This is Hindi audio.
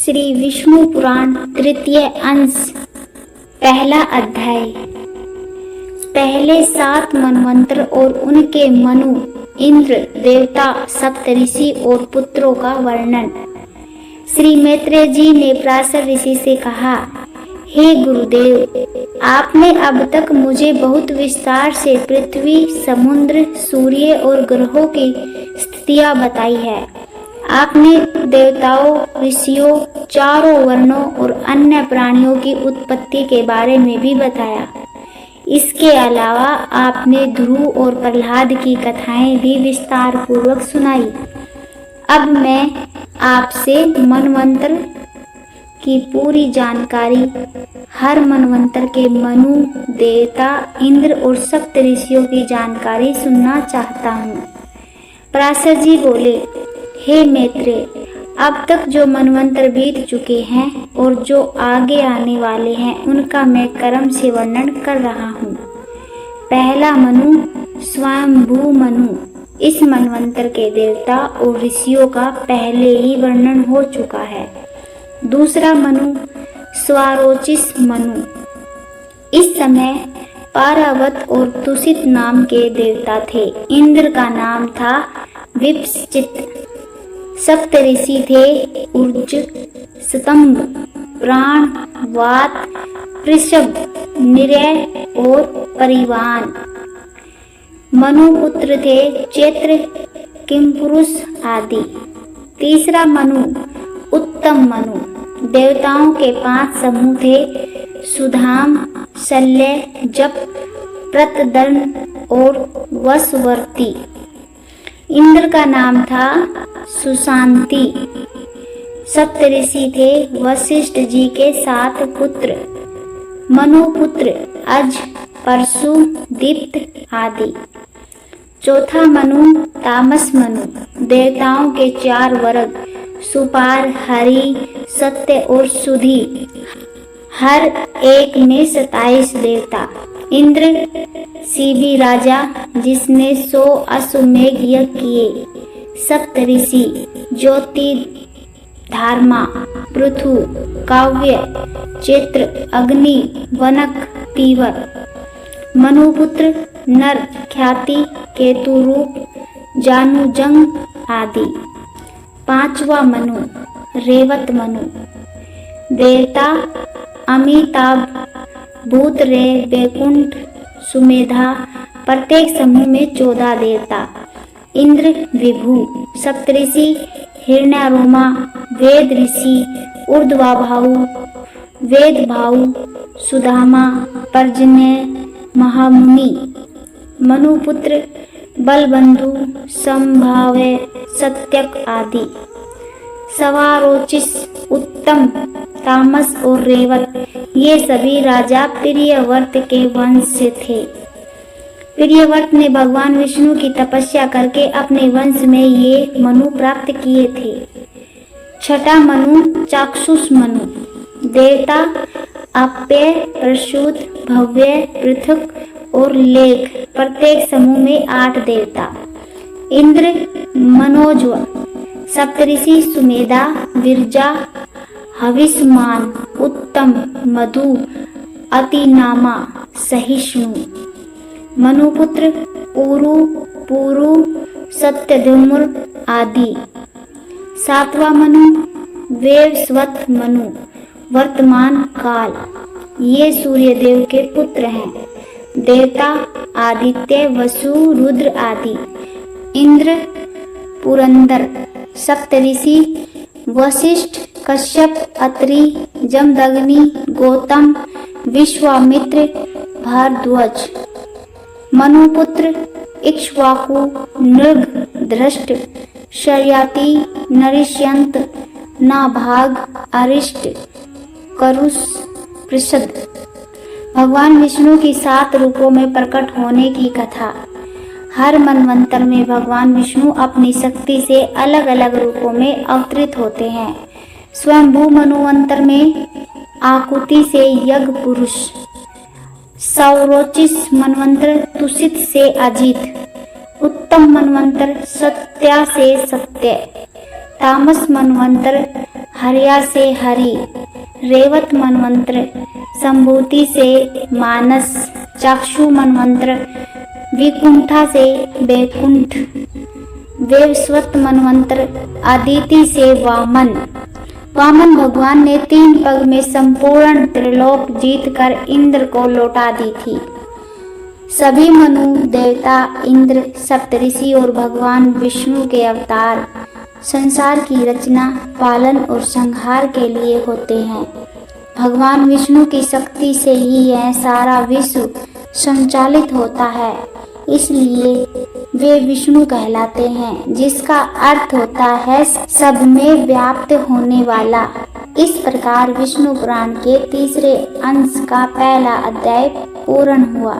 श्री विष्णु पुराण तृतीय अंश पहला अध्याय। पहले 7 मनवंतर और उनके मनु, इंद्र, देवता, सप्तऋषि और पुत्रों का वर्णन। श्री मैत्रेय जी ने पराशर ऋषि से कहा, हे गुरुदेव, आपने अब तक मुझे बहुत विस्तार से पृथ्वी, समुद्र, सूर्य और ग्रहों की स्थितियां बताई है। आपने देवताओं, ऋषियों, चारों वर्णों और अन्य प्राणियों की उत्पत्ति के बारे में भी बताया। इसके अलावा आपने ध्रुव और प्रहलाद की कथाएं भी विस्तार पूर्वक सुनाई। अब मैं आपसे मनवंतर की पूरी जानकारी, हर मनवंतर के मनु, देवता, इंद्र और सप्त ऋषियों की जानकारी सुनना चाहता हूँ। पराशर जी बोले, हे मैत्रेय, अब तक जो मनवंतर बीत चुके हैं और जो आगे आने वाले हैं, उनका मैं क्रम से वर्णन कर रहा हूँ। पहला मनु, स्वयंभू मनु। इस मनवंतर के देवता और ऋषियों का पहले ही वर्णन हो चुका है। दूसरा मनु, स्वारोचिष मनु। इस समय पारावत और तुषित नाम के देवता थे। इंद्र का नाम था विपश्चित। सप्त ऋषि थे ऊर्ज, स्तंभ, प्राण, वात, पृषभ, निरय और परिवान। मनुपुत्र थे चैत्र, किमपुरुष आदि। तीसरा मनु, उत्तम मनु। देवताओं के 5 समूह थे, सुधाम, शल्य, जप, प्रतदर्न और वसवर्ती। इंद्र का नाम था सुशांति। सप्तऋषि थे वशिष्ठ जी के 7 पुत्र, मनुपुत्र अज, परशु, दीप्त आदि। चौथा मनु, तामस मनु। देवताओं के 4 वर्ग, सुपार, हरि, सत्य और सुधि। हर एक में 27 देवता। इंद्र सीबी राजा, जिसने 100 अश्वमेघ यज्ञ किए। सप्त ऋषि ज्योति, धारमा, पृथु, काव्य, चैत्र, अग्नि, वनक, तीवर। मनुपुत्र नर, ख्याति, केतुरूप, जानुजंग आदि। पांचवा मनु, रेवत मनु। देवता अमिताभ, भूत, रे, वैकुंठ, सुमेधा। प्रत्येक समूह में 14 देवता। इंद्र विभु। सप्तऋषि हिरण्यारोमा, वेद ऋषि, ऊर्ध्वभाऊ, वेद भाऊ, सुदामा, पर्जन्य, महामुनि। मनुपुत्र बलबंधु, संभाव्य, सत्यक आदि। सवारोचिष, उत्तम, तामस और रेवत, ये सभी राजा प्रियव्रत के वंश से थे। प्रियव्रत ने भगवान विष्णु की तपस्या करके अपने वंश में ये मनु प्राप्त किए थे। छठा मनु, चाक्षुष मनु। देवता अप्य, प्रसूत, भव्य, पृथक और लेख। प्रत्येक समूह में 8 देवता। इंद्र मनोजव। सप्तऋषि सुमेधा, विरजा, हविष्मान, उत्तम, मधु, अतिनामा, सहिष्णु। मनुपुत्र उरु, पुरु, सत्यधूम्र आदि। 7वां मनु, वैवस्वत मनु, वर्तमान काल। ये सूर्यदेव के पुत्र हैं। देवता आदित्य, वसु, रुद्र आदि। इंद्र पुरंदर। सप्तऋषि वशिष्ठ, कश्यप, अत्रि, जमदग्नि, गौतम, विश्वामित्र, भारद्वाज। मनुपुत्र इक्ष्वाकु, नृग, धृष्ट, शर्याति, नरिष्यंत, नाभाग, अरिष्ट, करुष, पृषद। भगवान विष्णु की 7 रूपों में प्रकट होने की कथा। हर मनवंतर में भगवान विष्णु अपनी शक्ति से अलग अलग रूपों में अवतरित होते हैं। स्वयंभू मनवंतर में आकुति से यज्ञ पुरुष। सौरोचिष मनवंतर तुषित से अजित। उत्तम मनवंतर सत्या से सत्य। तामस मनवंतर हर्या से हरि, रेवत मनवंतर संभूति से मानस, चक्षु मनवंतर विकुंठा से वैकुंठ, वैवस्वत मनवंतर अदिति से वामन। वामन भगवान ने 3 पग में संपूर्ण त्रिलोक जीतकर इंद्र को लौटा दी थी। सभी मनु, देवता, इंद्र, सप्तऋषि और भगवान विष्णु के अवतार संसार की रचना, पालन और संहार के लिए होते हैं। भगवान विष्णु की शक्ति से ही यह सारा विश्व संचालित होता है, इसलिए वे विष्णु कहलाते हैं, जिसका अर्थ होता है सब में व्याप्त होने वाला। इस प्रकार विष्णु पुराण के तीसरे अंश का पहला अध्याय पूर्ण हुआ।